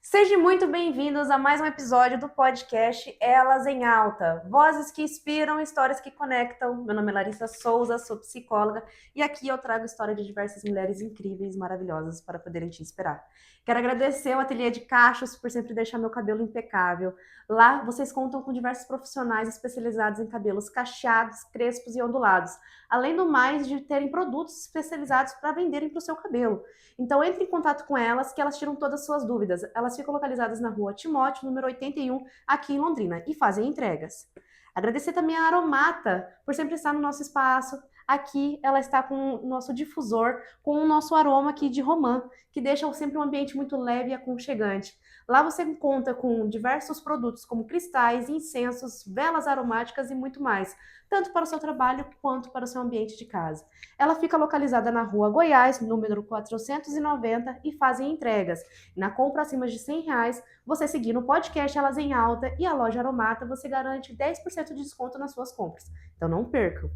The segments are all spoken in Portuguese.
Sejam muito bem-vindos a mais um episódio do podcast Elas em Alta. Vozes que inspiram, histórias que conectam. Meu nome é Larissa Souza, sou psicóloga e aqui eu trago história de diversas mulheres incríveis, maravilhosas para poderem te inspirar. Quero agradecer ao Ateliê de Cachos por sempre deixar meu cabelo impecável. Lá vocês contam com diversos profissionais especializados em cabelos cacheados, crespos e ondulados, além do mais de terem produtos especializados para venderem para o seu cabelo. Então entre em contato com elas que elas tiram todas as suas dúvidas. Elas ficam localizadas na rua Timóteo, número 81, aqui em Londrina, e fazem entregas. Agradecer também a Aromata por sempre estar no nosso espaço. Aqui ela está com o nosso difusor, com o nosso aroma aqui de romã, que deixa sempre um ambiente muito leve e aconchegante. Lá você conta com diversos produtos como cristais, incensos, velas aromáticas e muito mais, tanto para o seu trabalho quanto para o seu ambiente de casa. Ela fica localizada na rua Goiás, número 490, e fazem entregas. Na compra acima de R$ 100, você seguindo o podcast Elas em Alta e a loja Aromata, você garante 10% de desconto nas suas compras. Então não percam.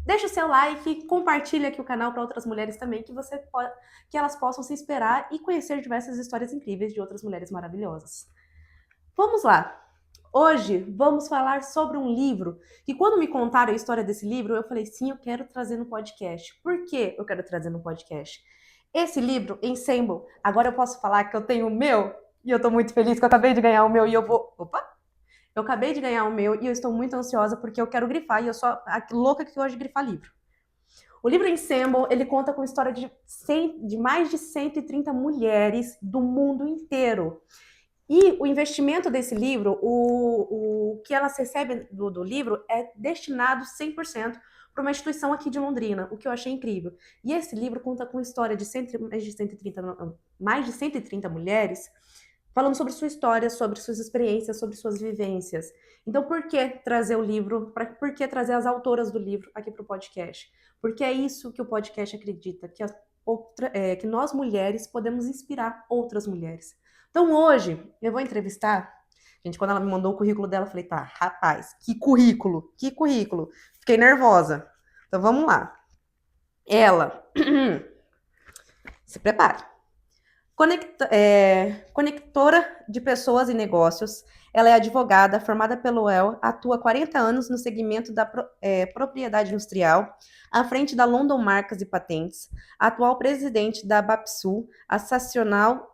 Deixa o seu like, compartilha aqui o canal para outras mulheres também, que elas possam se inspirar e conhecer diversas histórias incríveis de outras mulheres maravilhosas. Vamos lá! Hoje vamos falar sobre um livro que, quando me contaram a história desse livro, eu falei, sim, eu quero trazer no podcast. Por que eu quero trazer no podcast? Esse livro, Ensemble, agora eu posso falar que eu tenho o meu, e eu tô muito feliz que eu acabei de ganhar o meu, e eu vou... Opa! Eu acabei de ganhar o meu, e eu estou muito ansiosa porque eu quero grifar, e eu sou a louca que gosta de grifar livro. O livro Ensemble, ele conta com a história de mais de 130 mulheres do mundo inteiro. E o investimento desse livro, o que elas recebem do livro é destinado 100% para uma instituição aqui de Londrina, o que eu achei incrível. E esse livro conta com a história de mais de 130 mulheres, falando sobre sua história, sobre suas experiências, sobre suas vivências. Então, por que trazer o livro? Por que trazer as autoras do livro aqui para o podcast? Porque é isso que o podcast acredita, que nós mulheres podemos inspirar outras mulheres. Então hoje eu vou entrevistar. Gente, quando ela me mandou o currículo dela, eu falei, tá, rapaz, que currículo, que currículo. Fiquei nervosa. Então vamos lá. Ela, se prepare. Conectora de pessoas e negócios. Ela é advogada, formada pelo UEL, atua há 40 anos no segmento da propriedade industrial, à frente da London Marcas e Patentes, atual presidente da BAPSUL, Associacional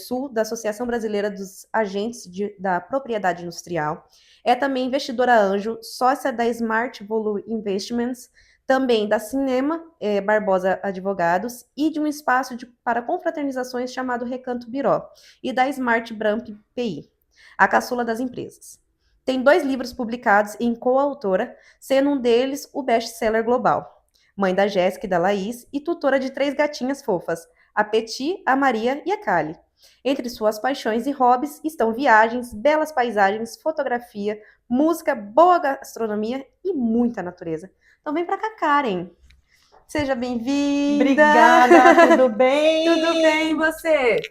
Sul da Associação Brasileira dos Agentes da Propriedade Industrial. É também investidora anjo, sócia da Smart Value Investments, também da Cinema Barbosa Advogados e de um espaço para confraternizações chamado Recanto Biró e da Smart Bramp PI, a caçula das empresas. Tem 2 livros publicados em coautora, sendo um deles o best-seller global. Mãe da Jéssica e da Laís e tutora de 3 gatinhas fofas, a Petit, a Maria e a Kali. Entre suas paixões e hobbies estão viagens, belas paisagens, fotografia, música, boa gastronomia e muita natureza. Então vem pra cá, Karen. Seja bem-vinda. Obrigada, tudo Tudo bem, e bem? você?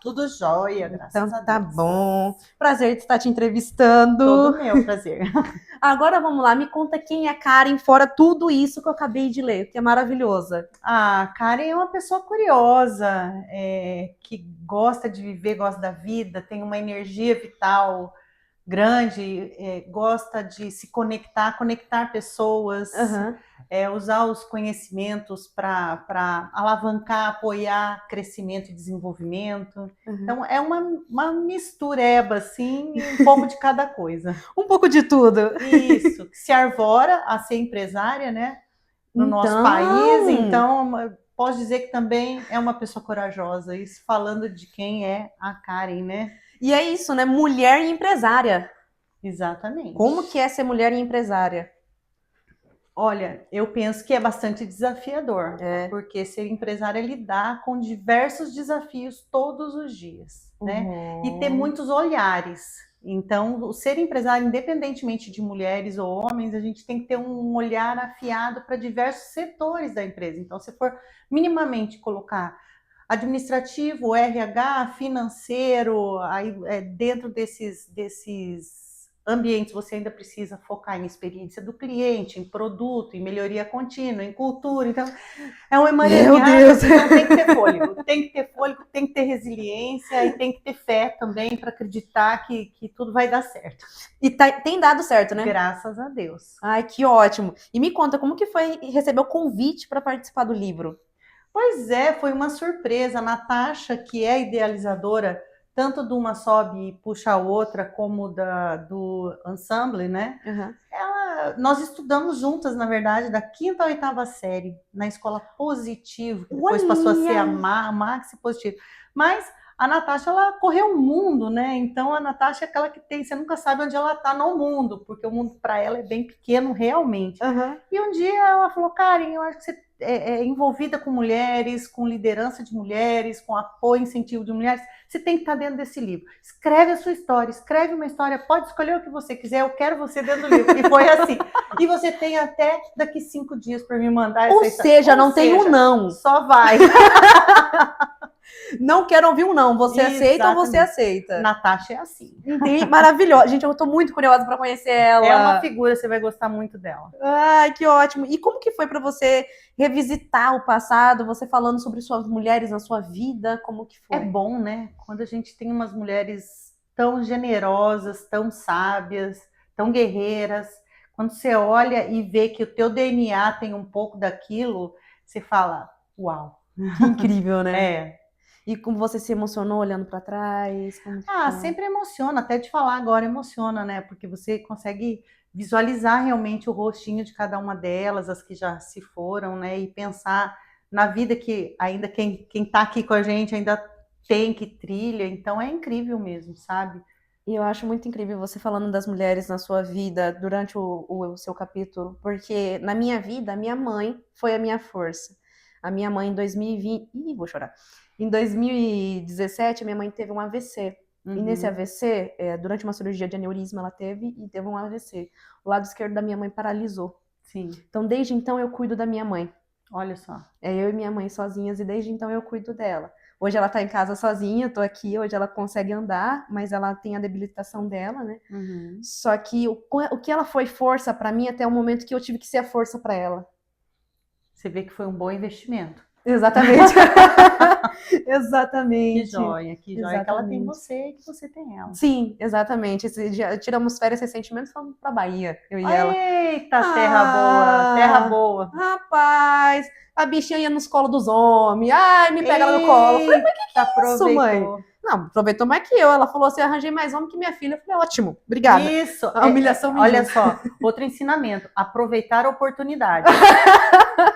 Tudo jóia, graças Então a tá Deus. bom. Prazer de estar te entrevistando. Todo meu prazer. Agora vamos lá, me conta quem é a Karen, fora tudo isso que eu acabei de ler, que é maravilhosa. A Karen é uma pessoa curiosa, que gosta de viver, gosta da vida, tem uma energia vital grande, gosta de se conectar pessoas, Aham. usar os conhecimentos para alavancar, apoiar crescimento e desenvolvimento. Uhum. Então, é uma mistureba, assim, um pouco de cada coisa. Um pouco de tudo. Isso, que se arvora a ser empresária, né, no nosso país, Então, então posso dizer que também é uma pessoa corajosa, isso falando de quem é a Karen, né? e é isso, né? Mulher e empresária. Exatamente. Como que é ser mulher e empresária? Olha, eu penso que é bastante desafiador, É. porque ser empresária é lidar com diversos desafios todos os dias, né? E ter Uhum. muitos olhares. Então, o ser empresário, independentemente de mulheres ou homens, a gente tem que ter um olhar afiado para diversos setores da empresa. Então, se for minimamente colocar administrativo, RH, financeiro, aí dentro desses ambientes você ainda precisa focar em experiência do cliente, em produto, em melhoria contínua, em cultura. Então, é um emaranhado, então tem que ter fôlego. Tem que ter fôlego, tem que ter resiliência e tem que ter fé também para acreditar que tudo vai dar certo. E tem dado certo, né? Graças a Deus. Ai, que ótimo. E me conta, como que foi receber o convite para participar do livro? Pois é, foi uma surpresa. A Natasha, que é idealizadora tanto de Uma Sobe e Puxa a Outra, como do Ensemble, né? Uhum. Nós estudamos juntas, na verdade, da 5ª à 8ª série, na escola Positivo, que depois passou a ser a Maxi Positivo. Mas a Natasha, ela correu o mundo, né? Então a Natasha é aquela que tem, você nunca sabe onde ela está no mundo, porque o mundo para ela é bem pequeno realmente. Uhum. E um dia ela falou, Karen, eu acho que você é envolvida com mulheres, com liderança de mulheres, com apoio e incentivo de mulheres, você tem que estar dentro desse livro. Escreve a sua história, escreve uma história, pode escolher o que você quiser, eu quero você dentro do livro. E foi assim. E você tem até daqui 5 dias para me mandar essa história. Ou seja, não tem um não. Só vai. Não quero ouvir um não. Você aceita ou você aceita? Natasha é assim. Entendi. Maravilhosa. Gente, eu tô muito curiosa para conhecer ela. É uma figura, você vai gostar muito dela. Ai, que ótimo. E como que foi para você revisitar o passado, você falando sobre suas mulheres na sua vida? Como que foi? É bom, né? Quando a gente tem umas mulheres tão generosas, tão sábias, tão guerreiras. Quando você olha e vê que o teu DNA tem um pouco daquilo, você fala, uau. Que incrível, né? É. E como você se emocionou olhando para trás? Sempre emociona, até de falar agora emociona, né? Porque você consegue visualizar realmente o rostinho de cada uma delas, as que já se foram, né? E pensar na vida que ainda quem tá aqui com a gente ainda tem, que trilha. Então é incrível mesmo, sabe? E eu acho muito incrível você falando das mulheres na sua vida durante o seu capítulo, porque na minha vida, a minha mãe foi a minha força. A minha mãe em 2020... Ih, vou chorar. Em 2017, a minha mãe teve um AVC. E nesse AVC, durante uma cirurgia de aneurisma, ela teve um AVC. O lado esquerdo da minha mãe paralisou. Sim. Então, desde então, eu cuido da minha mãe. Olha só. É eu e minha mãe sozinhas, e desde então eu cuido dela. Hoje ela tá em casa sozinha, eu tô aqui, hoje ela consegue andar, mas ela tem a debilitação dela, né? Só que o que ela foi força pra mim até o momento que eu tive que ser a força pra ela. Você vê que foi um bom investimento. Exatamente. Exatamente. Que joia que ela tem você e que você tem ela. Sim, exatamente. Tiramos férias recentemente, fomos pra Bahia, eu e ela. Eita, terra boa. Rapaz, a bichinha ia nos colos dos homens. Ai, me pega ela no colo. Eu falei, mas que é isso, mãe? Não, aproveitou mais que eu. Ela falou assim, arranjei mais homem que minha filha. Eu falei, ótimo, obrigada. Isso. A humilhação olha só, outro ensinamento, aproveitar a oportunidade.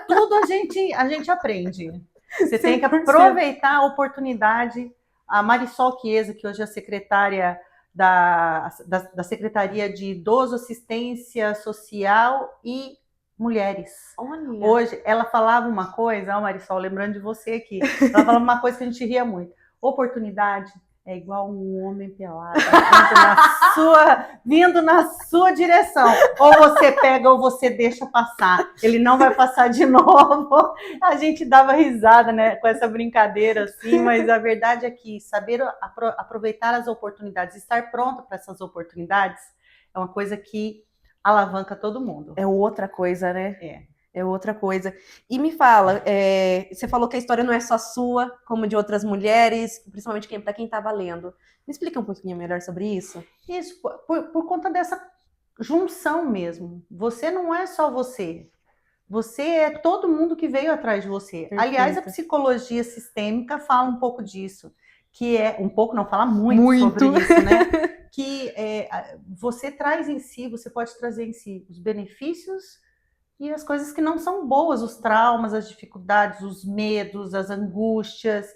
Tudo a gente aprende. Você tem que aproveitar a oportunidade. A Marisol Chiesa, que hoje é a secretária da Secretaria de Idoso, Assistência Social e Mulheres. Olha. Hoje, ela falava uma coisa, Marisol, lembrando de você aqui, ela falava uma coisa que a gente ria muito. Oportunidade é igual um homem pelado vindo na sua direção. Ou você pega ou você deixa passar. Ele não vai passar de novo. A gente dava risada, né, com essa brincadeira assim, mas a verdade é que saber aproveitar as oportunidades, estar pronto para essas oportunidades, é uma coisa que alavanca todo mundo. É outra coisa, né? É outra coisa. E me fala, você falou que a história não é só sua, como de outras mulheres, principalmente para quem estava lendo. Me explica um pouquinho melhor sobre isso? Isso, por conta dessa junção mesmo. Você não é só você. Você é todo mundo que veio atrás de você. Perfeito. Aliás, a psicologia sistêmica fala um pouco disso. Que é, um pouco, não fala muito. Sobre isso, né? Que você traz em si, você pode trazer em si os benefícios e as coisas que não são boas, os traumas, as dificuldades, os medos, as angústias,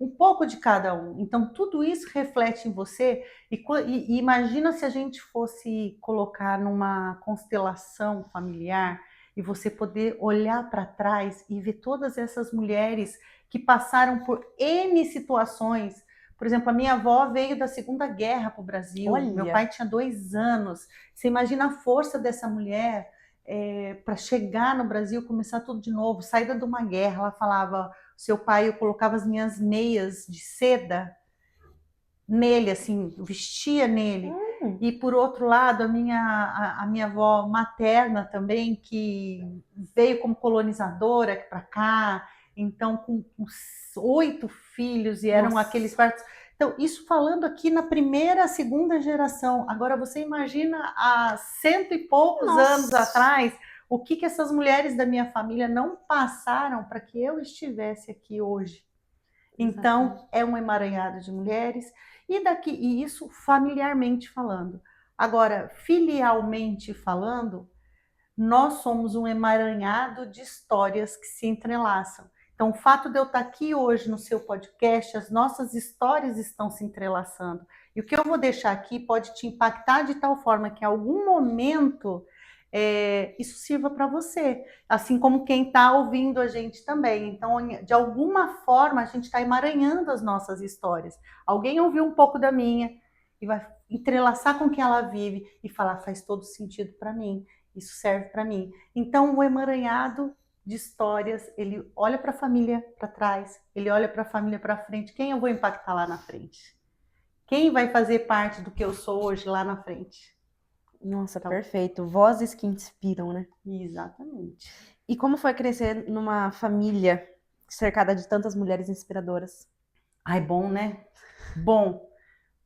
um pouco de cada um. Então, tudo isso reflete em você e imagina se a gente fosse colocar numa constelação familiar e você poder olhar para trás e ver todas essas mulheres que passaram por N situações. Por exemplo, a minha avó veio da Segunda Guerra para o Brasil, Olha. Meu pai tinha 2 anos. Você imagina a força dessa mulher para chegar no Brasil, começar tudo de novo, saída de uma guerra. Ela falava, seu pai, eu colocava as minhas meias de seda nele, assim, vestia nele. E por outro lado, a minha avó materna também, que veio como colonizadora para cá, então com 8 filhos, e eram Nossa. aqueles partos. Então, isso falando aqui na primeira, segunda geração. Agora, você imagina há 100 e poucos anos atrás, o que essas mulheres da minha família não passaram para que eu estivesse aqui hoje. Então, é um emaranhado de mulheres, e isso familiarmente falando. Agora, filialmente falando, nós somos um emaranhado de histórias que se entrelaçam. Então, o fato de eu estar aqui hoje no seu podcast, as nossas histórias estão se entrelaçando. E o que eu vou deixar aqui pode te impactar de tal forma que em algum momento isso sirva para você, assim como quem está ouvindo a gente também. Então, de alguma forma, a gente está emaranhando as nossas histórias. Alguém ouviu um pouco da minha e vai entrelaçar com o que ela vive e falar, faz todo sentido para mim, isso serve para mim. Então, o emaranhado de histórias, ele olha para a família para trás, ele olha para a família para frente. Quem eu vou impactar lá na frente? Quem vai fazer parte do que eu sou hoje lá na frente? Nossa, Então, perfeito. Vozes que inspiram, né? exatamente. E como foi crescer numa família cercada de tantas mulheres inspiradoras? Ai, bom, né? Bom,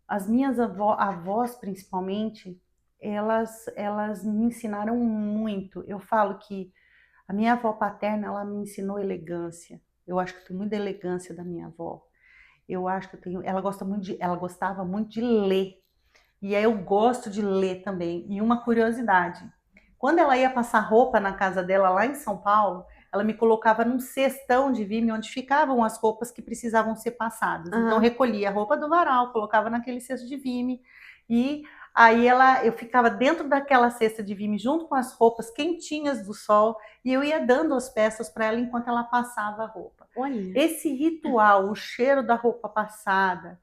as minhas avós, principalmente, elas me ensinaram muito. Eu falo que a minha avó paterna, ela me ensinou elegância. Eu acho que eu tenho muita elegância da minha avó. Eu acho que eu tenho, ela gostava muito de ler. E aí eu gosto de ler também. E uma curiosidade, quando ela ia passar roupa na casa dela lá em São Paulo, ela me colocava num cestão de vime onde ficavam as roupas que precisavam ser passadas. Então recolhia a roupa do varal, colocava naquele cesto de vime e aí eu ficava dentro daquela cesta de vime junto com as roupas quentinhas do sol e eu ia dando as peças para ela enquanto ela passava a roupa. Olha. Esse ritual, o cheiro da roupa passada,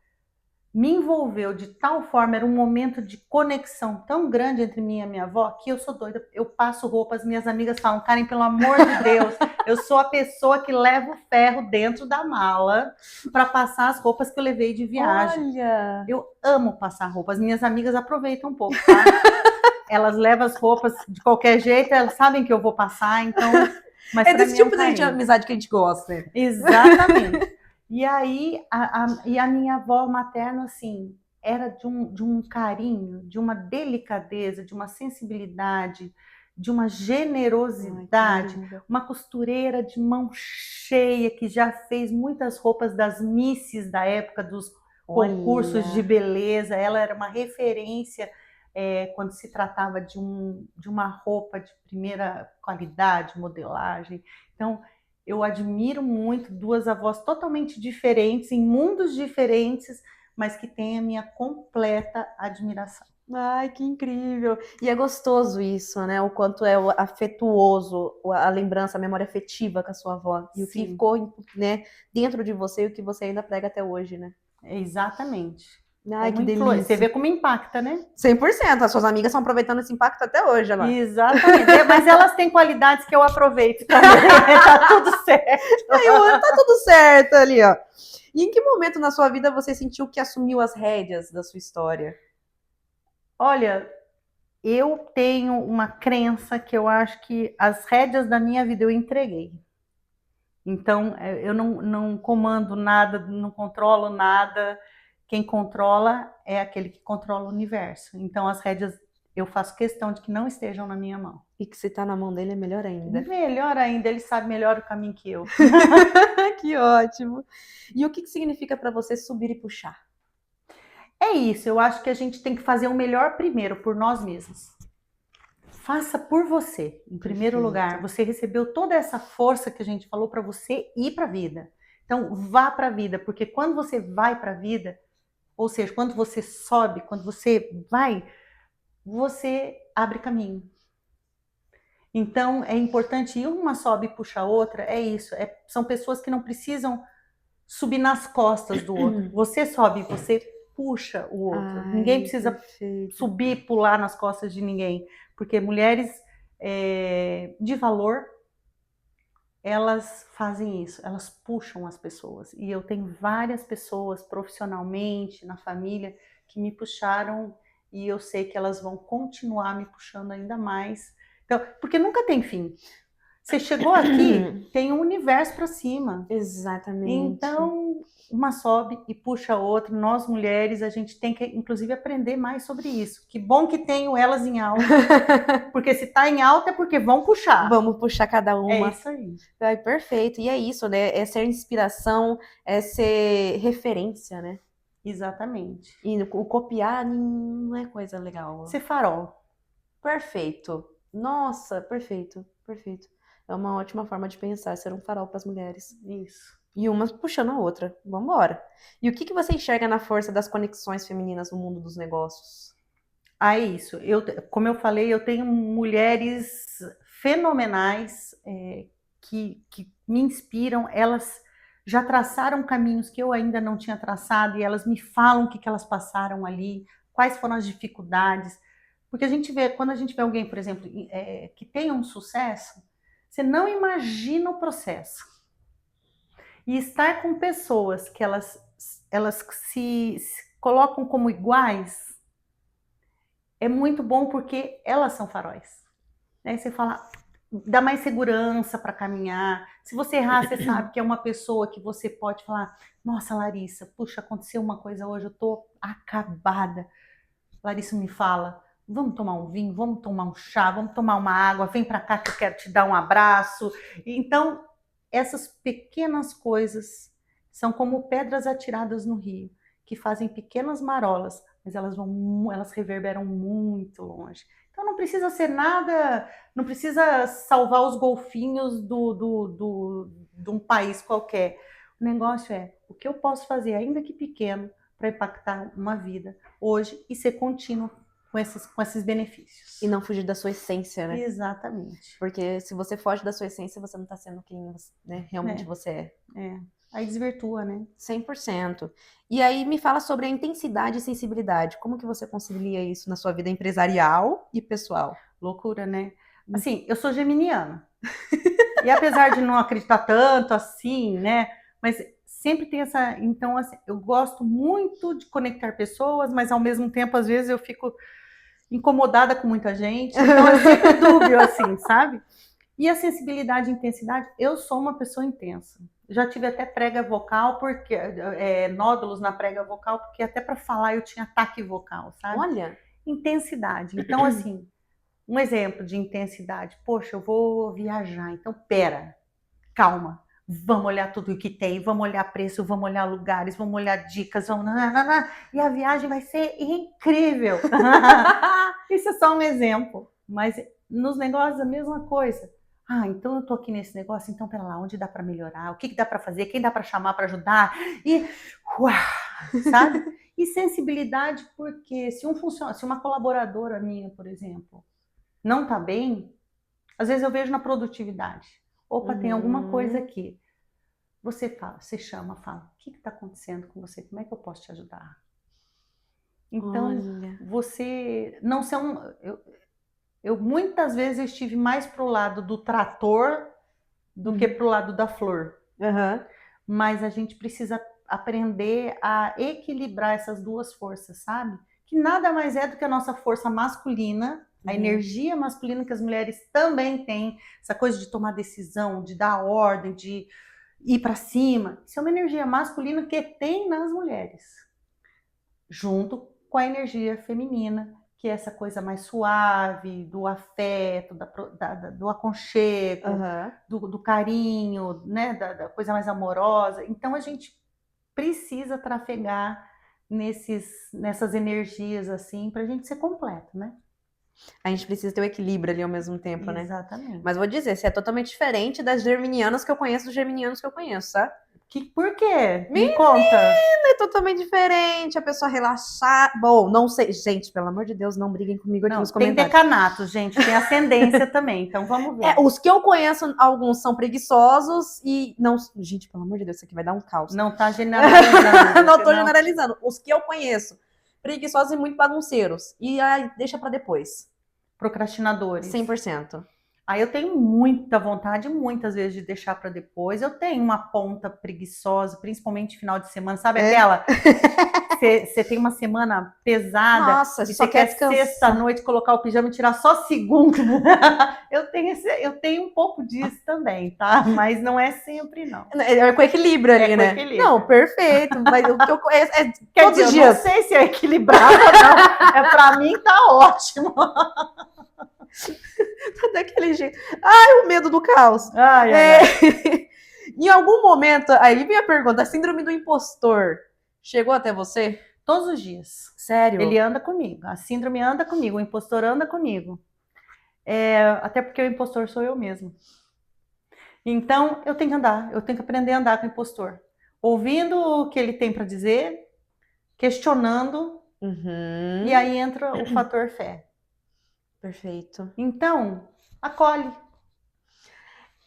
me envolveu de tal forma, era um momento de conexão tão grande entre mim e a minha avó, que eu sou doida, eu passo roupa, as minhas amigas falam, Karen, pelo amor de Deus, eu sou a pessoa que leva o ferro dentro da mala para passar as roupas que eu levei de viagem. Olha! Eu amo passar roupa, as minhas amigas aproveitam um pouco, tá? Elas levam as roupas de qualquer jeito, elas sabem que eu vou passar, então... Mas é desse tipo de amizade que a gente gosta. Exatamente. E aí, a minha avó materna, assim, era de um carinho, de uma delicadeza, de uma sensibilidade, de uma generosidade, uma costureira de mão cheia que já fez muitas roupas das misses da época dos concursos de beleza. Ela era uma referência quando se tratava de uma roupa de primeira qualidade, modelagem. Então, eu admiro muito duas avós totalmente diferentes, em mundos diferentes, mas que têm a minha completa admiração. Ai, que incrível! E é gostoso isso, né? O quanto é afetuoso a lembrança, a memória afetiva com a sua avó. E o que ficou, né, dentro de você e o que você ainda prega até hoje, né? Exatamente. Ai, que delícia. Você vê como impacta, né? 100%. As suas amigas estão aproveitando esse impacto até hoje, lá. Exatamente. Mas elas têm qualidades que eu aproveito também. Tá tudo certo. Tá tudo certo ali, ó. E em que momento na sua vida você sentiu que assumiu as rédeas da sua história? Olha, eu tenho uma crença que eu acho que as rédeas da minha vida eu entreguei. Então, eu não comando nada, não controlo nada. Quem controla é aquele que controla o universo. Então, as rédeas, eu faço questão de que não estejam na minha mão. E que se tá na mão dele é melhor ainda. Melhor ainda, ele sabe melhor o caminho que eu. Que ótimo. E o que significa para você subir e puxar? É isso, eu acho que a gente tem que fazer o melhor primeiro por nós mesmos. Faça por você, em primeiro lugar. Você recebeu toda essa força que a gente falou para você ir para a vida. Então, vá para a vida, porque quando você vai para a vida, ou seja, quando você sobe, quando você vai, você abre caminho. Então, é importante, e uma sobe e puxa a outra, é isso. São pessoas que não precisam subir nas costas do outro. Você sobe, você puxa o outro. Ninguém precisa subir e pular nas costas de ninguém. Porque mulheres de valor, elas fazem isso, elas puxam as pessoas. E eu tenho várias pessoas profissionalmente, na família, que me puxaram e eu sei que elas vão continuar me puxando ainda mais. Então, porque nunca tem fim. Você chegou aqui, tem um universo para cima. Exatamente. Então, uma sobe e puxa a outra. Nós, mulheres, a gente tem que, inclusive, aprender mais sobre isso. Que bom que tenho elas em alta, porque se tá em alta é porque vão puxar. Vamos puxar cada uma. É isso aí. Ai, perfeito. E é isso, né? É ser inspiração, é ser referência, né? Exatamente. E o copiar não é coisa legal. Ser farol. Perfeito. Nossa, perfeito, perfeito. É uma ótima forma de pensar, ser um farol para as mulheres. Isso. E uma puxando a outra. Vambora. E o que você enxerga na força das conexões femininas no mundo dos negócios? Ah, é isso. Como eu falei, eu tenho mulheres fenomenais que me inspiram. Elas já traçaram caminhos que eu ainda não tinha traçado e elas me falam o que elas passaram ali, quais foram as dificuldades. Porque quando a gente vê alguém, por exemplo, que tem um sucesso, você não imagina o processo. E estar com pessoas que elas se colocam como iguais é muito bom porque elas são faróis. Aí você fala, dá mais segurança para caminhar. Se você errar, você sabe que é uma pessoa que você pode falar, nossa, Larissa, puxa, aconteceu uma coisa hoje, eu tô acabada. Larissa me fala, vamos tomar um vinho, vamos tomar um chá, vamos tomar uma água, vem para cá que eu quero te dar um abraço. Então, essas pequenas coisas são como pedras atiradas no rio, que fazem pequenas marolas, mas elas reverberam muito longe. Então não precisa ser nada, não precisa salvar os golfinhos de um país qualquer. O negócio é o que eu posso fazer, ainda que pequeno, para impactar uma vida hoje e ser contínuo com esses benefícios. E não fugir da sua essência, né? Exatamente. Porque se você foge da sua essência, você não está sendo quem realmente você é. Aí desvirtua, né? 100%. E aí me fala sobre a intensidade e sensibilidade. Como que você concilia isso na sua vida empresarial e pessoal? Loucura, né? Assim, eu sou geminiana. E apesar de não acreditar tanto assim, né? Mas sempre tem essa... Então, assim, eu gosto muito de conectar pessoas, mas ao mesmo tempo, às vezes, eu fico incomodada com muita gente. Então, é sempre dúbio, assim, sabe? E a sensibilidade e intensidade, eu sou uma pessoa intensa. Já tive até prega vocal, porque nódulos na prega vocal, porque até para falar eu tinha ataque vocal, sabe? Olha! Intensidade. Então, assim, um exemplo de intensidade. Poxa, eu vou viajar, então pera, calma. Vamos olhar tudo o que tem, vamos olhar preço, vamos olhar lugares, vamos olhar dicas, e a viagem vai ser incrível. Isso é só um exemplo. Mas nos negócios a mesma coisa. Ah, então eu tô aqui nesse negócio, então pera lá, onde dá para melhorar? O que dá para fazer? Quem dá para chamar para ajudar? E sabe? E sensibilidade, porque se uma colaboradora minha, por exemplo, não tá bem, às vezes eu vejo na produtividade. Opa, tem alguma coisa aqui. Você chama, fala, o que está acontecendo com você? Como é que eu posso te ajudar? Então, você não ser eu muitas vezes eu estive mais pro lado do trator do que pro lado da flor. Mas a gente precisa aprender a equilibrar essas duas forças, sabe? Que nada mais é do que a nossa força masculina, a energia masculina que as mulheres também têm, essa coisa de tomar decisão, de dar ordem, de ir para cima. Isso é uma energia masculina que tem nas mulheres, junto com a energia feminina, que é essa coisa mais suave, do afeto, do aconchego, do carinho, né? Da coisa mais amorosa. Então a gente precisa trafegar nessas energias assim para a gente ser completo, né? A gente precisa ter o equilíbrio ali ao mesmo tempo, né? Exatamente. Mas vou dizer, você é totalmente diferente das geminianas que eu conheço, dos geminianos que eu conheço, tá? Por quê? Me conta. É totalmente diferente, a pessoa relaxar. Bom, não sei. Gente, pelo amor de Deus, não briguem comigo aqui nos comentários. Tem decanato, gente, tem ascendência também, então vamos ver. Os que eu conheço, alguns são preguiçosos e não... Gente, pelo amor de Deus, isso aqui vai dar um caos. Não tá generalizando. Não tô generalizando. Os que eu conheço, preguiçosos e muito bagunceiros. E aí, deixa pra depois. Procrastinadores. 100%. Aí eu tenho muita vontade, muitas vezes, de deixar para depois. Eu tenho uma ponta preguiçosa, principalmente final de semana, sabe aquela? você tem uma semana pesada, Nossa, e só você quer quer descansar. sexta-noite colocar o pijama e tirar só segunda. Eu tenho um pouco disso também, tá? Mas não é sempre, não. É com equilíbrio ali, É com né? equilíbrio. Não, perfeito. Mas o que eu conheço é Quer todos dizer, os eu não dias. sei se é equilibrado ou não. Pra mim tá ótimo. Daquele jeito. Ai, o medo do caos. Ai, ai, É, ai. Em algum momento, aí vem a pergunta, a síndrome do impostor chegou até você? Todos os dias. Sério? Ele anda comigo. A síndrome anda comigo. O impostor anda comigo. Até porque o impostor sou eu mesmo. Então, eu tenho que andar. Eu tenho que aprender a andar com o impostor. Ouvindo o que ele tem para dizer, questionando, Uhum. e aí entra o fator fé. Perfeito. Então, acolhe.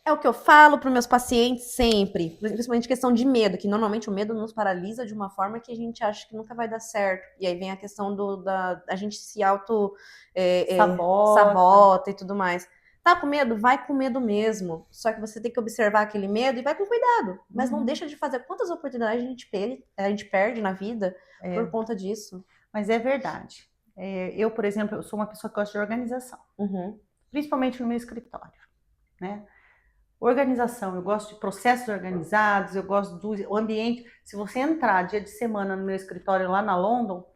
É o que eu falo para os meus pacientes sempre, principalmente questão de medo, que normalmente o medo nos paralisa de uma forma que a gente acha que nunca vai dar certo. E aí vem a questão da a gente se auto sabota e tudo mais. Tá com medo? Vai com medo mesmo. Só que você tem que observar aquele medo e vai com cuidado. Mas não deixa de fazer. Quantas oportunidades a gente perde na vida por conta disso? Mas é verdade. Eu, por exemplo, eu sou uma pessoa que gosta de organização. Uhum. Principalmente no meu escritório, né? Organização, eu gosto de processos organizados, eu gosto do ambiente. Se você entrar dia de semana no meu escritório lá na London,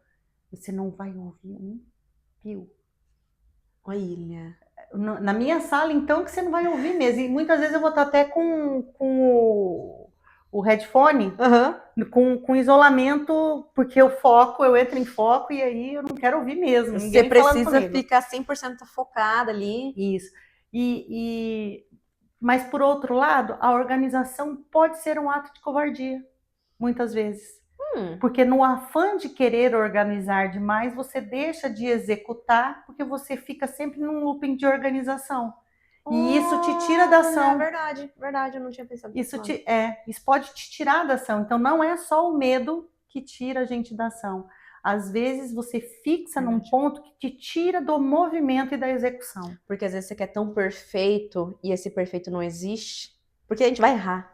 você não vai ouvir um pio. Olha. Na minha sala, então, que você não vai ouvir mesmo. E muitas vezes eu vou estar até com o headphone, com isolamento, porque eu entro em foco e aí eu não quero ouvir mesmo. Você Ninguém falando precisa comigo. ficar 100% focada ali. Isso. Mas, por outro lado, a organização pode ser um ato de covardia, muitas vezes. Porque no afã de querer organizar demais, você deixa de executar, porque você fica sempre num looping de organização. E isso te tira da ação. É verdade, eu não tinha pensado nisso. Isso pode te tirar da ação. Então, não é só o medo que tira a gente da ação. Às vezes você fixa num ponto que te tira do movimento e da execução. Porque às vezes você quer tão perfeito e esse perfeito não existe. Porque a gente vai errar.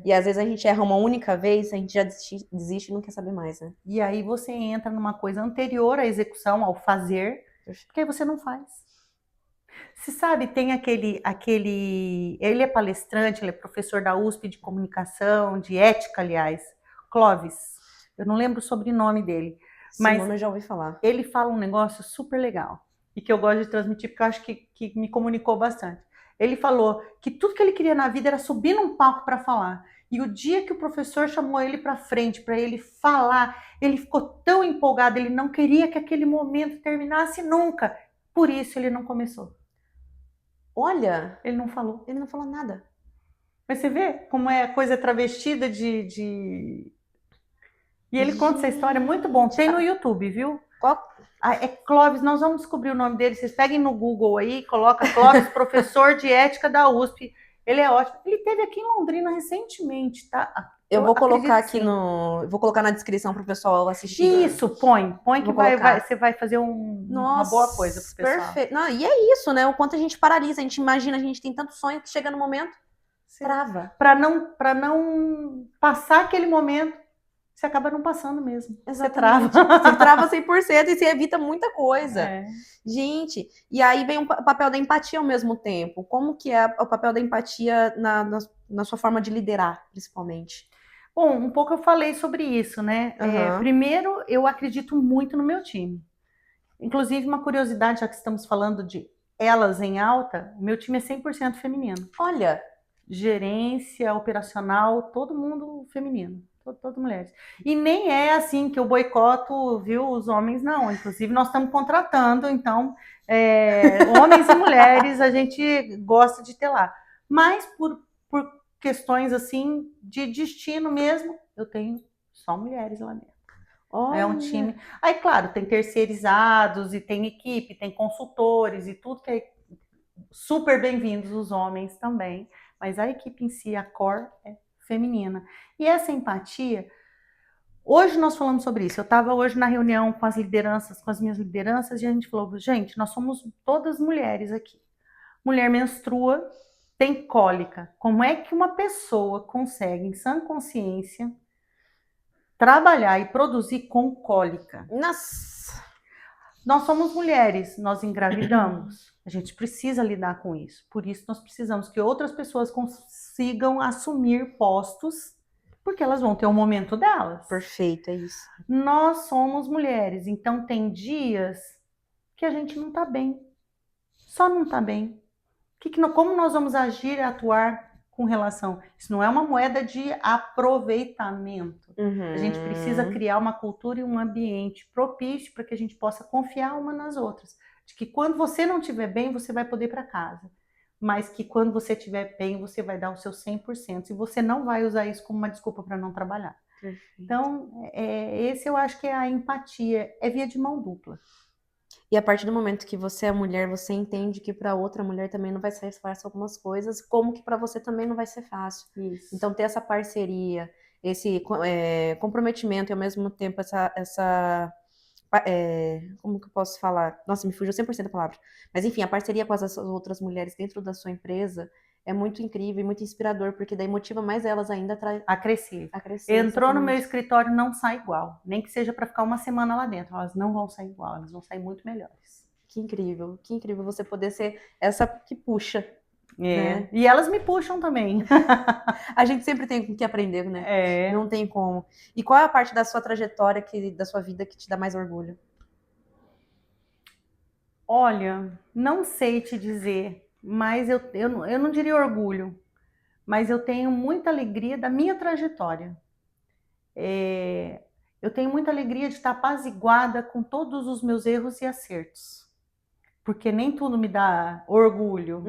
E às vezes a gente erra uma única vez, a gente já desiste e não quer saber mais, né? E aí você entra numa coisa anterior à execução, ao fazer, porque aí você não faz. Você sabe, tem aquele... Ele é palestrante, ele é professor da USP de comunicação, de ética, aliás. Clóvis. Eu não lembro o sobrenome dele. Mas eu já ouvi falar. Ele fala um negócio super legal e que eu gosto de transmitir porque eu acho que me comunicou bastante. Ele falou que tudo que ele queria na vida era subir num palco para falar. E o dia que o professor chamou ele para frente, para ele falar, ele ficou tão empolgado, ele não queria que aquele momento terminasse nunca. Por isso ele não começou. Olha! Ele não falou. Ele não falou nada. Mas você vê como é a coisa travestida de... E ele conta essa história muito bom. Tem no YouTube, viu? Qual? É Clóvis, nós vamos descobrir o nome dele. Vocês peguem no Google aí, coloca Clóvis, professor de ética da USP. Ele é ótimo. Ele esteve aqui em Londrina recentemente, tá? Eu vou colocar aqui vou colocar na descrição para o pessoal assistir. Isso, põe que você vai fazer uma boa coisa pro pessoal. Perfeito. Não, e é isso, né? O quanto a gente paralisa, a gente imagina, a gente tem tanto sonho que chega no momento, trava. Para não passar aquele momento, você acaba não passando mesmo. Exatamente. Você trava. Você trava 100% e você evita muita coisa. Gente, e aí vem o papel da empatia ao mesmo tempo. Como que é o papel da empatia na sua forma de liderar, principalmente? Bom, um pouco eu falei sobre isso, né? Primeiro, eu acredito muito no meu time. Inclusive, uma curiosidade, já que estamos falando de elas em alta, meu time é 100% feminino. Olha! Gerência, operacional, todo mundo feminino. Todas mulheres. E nem é assim que eu boicoto, viu, os homens, não. Inclusive, nós estamos contratando, então, homens e mulheres, a gente gosta de ter lá. Mas, por questões, assim, de destino mesmo, eu tenho só mulheres lá dentro. É um time... Aí, claro, tem terceirizados, e tem equipe, tem consultores, e tudo que é super bem-vindos os homens também. Mas a equipe em si, a core, é feminina. E essa empatia, hoje nós falamos sobre isso. Eu estava hoje na reunião com as lideranças, com as minhas lideranças, e a gente falou, gente, nós somos todas mulheres aqui. Mulher menstrua, tem cólica. Como é que uma pessoa consegue, em sã consciência, trabalhar e produzir com cólica. Nossa! Nós somos mulheres, nós engravidamos. A gente precisa lidar com isso. Por isso, nós precisamos que outras pessoas consigam assumir postos, porque elas vão ter o momento delas. Perfeito, é isso. Nós somos mulheres, então tem dias que a gente não tá bem. Só não tá bem. Como nós vamos agir e atuar com relação? Isso não é uma moeda de aproveitamento. A gente precisa criar uma cultura e um ambiente propício para que a gente possa confiar uma nas outras. De que quando você não estiver bem, você vai poder ir para casa. Mas que quando você estiver bem, você vai dar o seu 100%. E você não vai usar isso como uma desculpa para não trabalhar. Perfeito. Então, esse eu acho que é a empatia. É via de mão dupla. E a partir do momento que você é mulher, você entende que para outra mulher também não vai ser fácil algumas coisas, como que para você também não vai ser fácil. Isso. Então, ter essa parceria, esse comprometimento e ao mesmo tempo como que eu posso falar? Nossa, me fugiu 100% a palavra. Mas enfim, a parceria com as outras mulheres dentro da sua empresa é muito incrível e muito inspirador, porque daí motiva mais elas ainda a crescer. exatamente. Entrou no meu escritório, não sai igual. Nem que seja para ficar uma semana lá dentro. Elas não vão sair igual, elas vão sair muito melhores. Que incrível você poder ser essa que puxa. Né? E elas me puxam também. A gente sempre tem com que aprender, né? Não tem como. E qual é a parte da sua trajetória, da sua vida, que te dá mais orgulho? Olha, não sei te dizer, mas eu não diria orgulho, mas eu tenho muita alegria da minha trajetória. Eu tenho muita alegria de estar apaziguada com todos os meus erros e acertos, porque nem tudo me dá orgulho,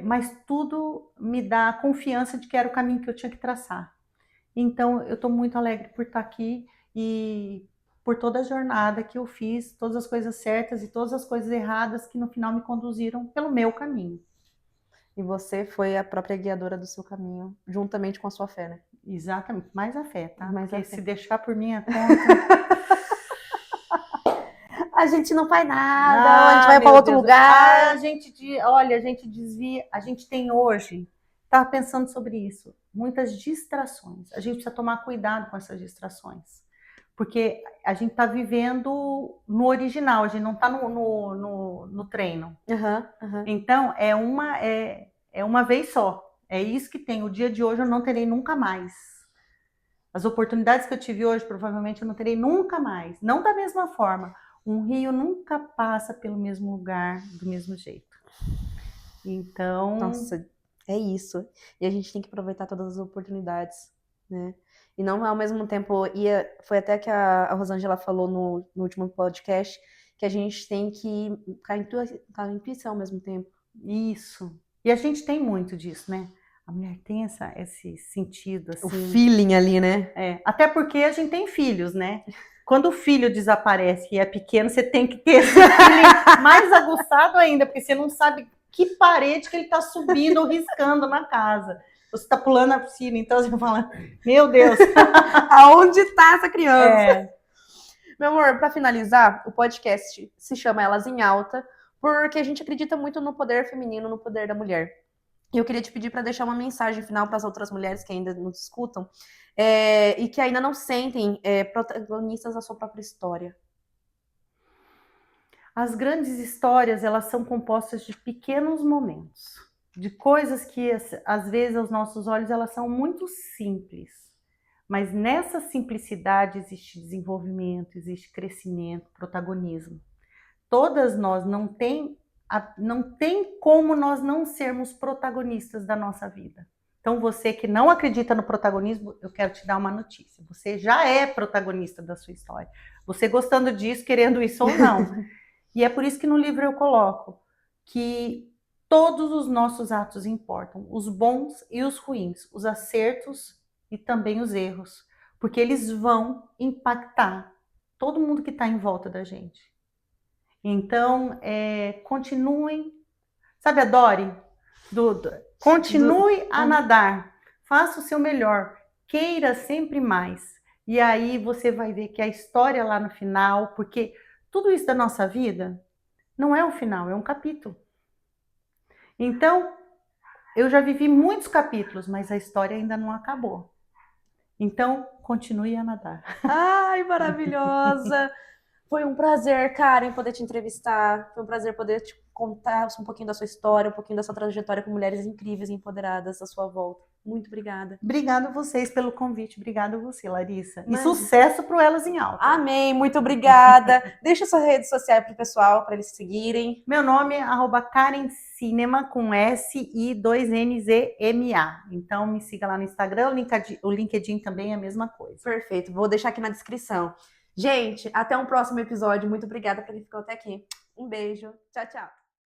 mas tudo me dá confiança de que era o caminho que eu tinha que traçar. Então, eu estou muito alegre por estar aqui e por toda a jornada que eu fiz, todas as coisas certas e todas as coisas erradas que no final me conduziram pelo meu caminho. E você foi a própria guiadora do seu caminho, juntamente com a sua fé, né? Exatamente, mais a fé, tá? Porque se deixar por minha conta... A gente não faz nada, a gente vai para outro lugar. A gente desvia, a gente tem hoje, estava pensando sobre isso, muitas distrações. A gente precisa tomar cuidado com essas distrações. Porque a gente está vivendo no original, a gente não está no treino. Então, é uma vez só. É isso que tem. O dia de hoje eu não terei nunca mais. As oportunidades que eu tive hoje, provavelmente eu não terei nunca mais. Não da mesma forma. Um rio nunca passa pelo mesmo lugar, do mesmo jeito. Então... Nossa, é isso. E a gente tem que aproveitar todas as oportunidades, né? E não ao mesmo tempo, foi até que a Rosângela falou no último podcast, que a gente tem que ficar com a intuição ao mesmo tempo. Isso. E a gente tem muito disso, né? A mulher tem esse sentido, assim. O feeling ali, né? Até porque a gente tem filhos, né? Quando o filho desaparece e é pequeno, você tem que ter esse feeling mais aguçado ainda, porque você não sabe que parede que ele está subindo ou riscando na casa. Você está pulando a piscina, então você fala, meu Deus, aonde está essa criança? Meu amor, para finalizar, o podcast se chama Elas em Alta, porque a gente acredita muito no poder feminino, no poder da mulher. E eu queria te pedir para deixar uma mensagem final para as outras mulheres que ainda nos escutam e que ainda não sentem protagonistas da sua própria história. As grandes histórias, elas são compostas de pequenos momentos, de coisas que, às vezes, aos nossos olhos, elas são muito simples. Mas nessa simplicidade existe desenvolvimento, existe crescimento, protagonismo. Todas nós não tem como nós não sermos protagonistas da nossa vida. Então, você que não acredita no protagonismo, eu quero te dar uma notícia. Você já é protagonista da sua história. Você gostando disso, querendo isso ou não. E é por isso que no livro eu coloco que todos os nossos atos importam, os bons e os ruins, os acertos e também os erros, porque eles vão impactar todo mundo que está em volta da gente. Então, continuem, sabe a Dory? Continue a nadar, faça o seu melhor, queira sempre mais. E aí você vai ver que a história lá no final, porque tudo isso da nossa vida não é o final, é um capítulo. Então, eu já vivi muitos capítulos, mas a história ainda não acabou. Então, continue a nadar. Ai, maravilhosa! Foi um prazer, Karen, poder te entrevistar. Foi um prazer poder te contar um pouquinho da sua história, um pouquinho da sua trajetória com mulheres incríveis e empoderadas à sua volta. Muito obrigada. Obrigado a vocês pelo convite. Obrigado a você, Larissa. E Imagina. sucesso para o Elas em Alta. Amém, muito obrigada. Deixa sua rede social para o pessoal, para eles seguirem. Meu nome é @Karen Cinema com S e 2 NZMA. Então me siga lá no Instagram, o LinkedIn também é a mesma coisa. Perfeito, vou deixar aqui na descrição. Gente, até um próximo episódio. Muito obrigada por quem ficou até aqui. Um beijo. Tchau, tchau.